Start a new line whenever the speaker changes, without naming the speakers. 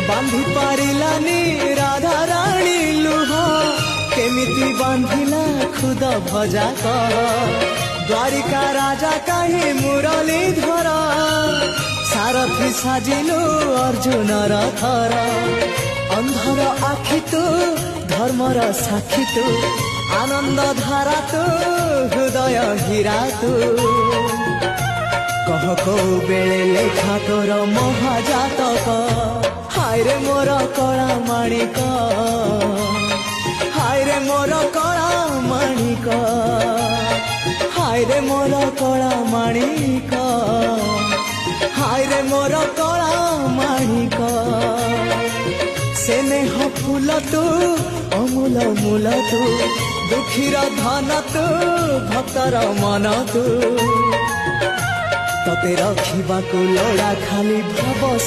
बांधी पारिलानी राधा राणी लुह केमिति बांधिला खुद भजा कह द्वारिका राजा कहीं मुरली धर सारथी साजिलु अर्जुन रथर अंधर आखि तू धर्मर साक्षी तू आनंद धारा तू हृदय हीरा तू कह को बेले लेखा तोर महाजातक हाय रे मोर कला माणिक हाय रे मोर कला माणिक हाय रे मोर कला माणिक हाय रे मोर कला माणिक स्नेह फूल तू अमूल मूल तू दुखीर धन तू भक्तर मन तू तते रखिबाकू लोड़ा खाली भाव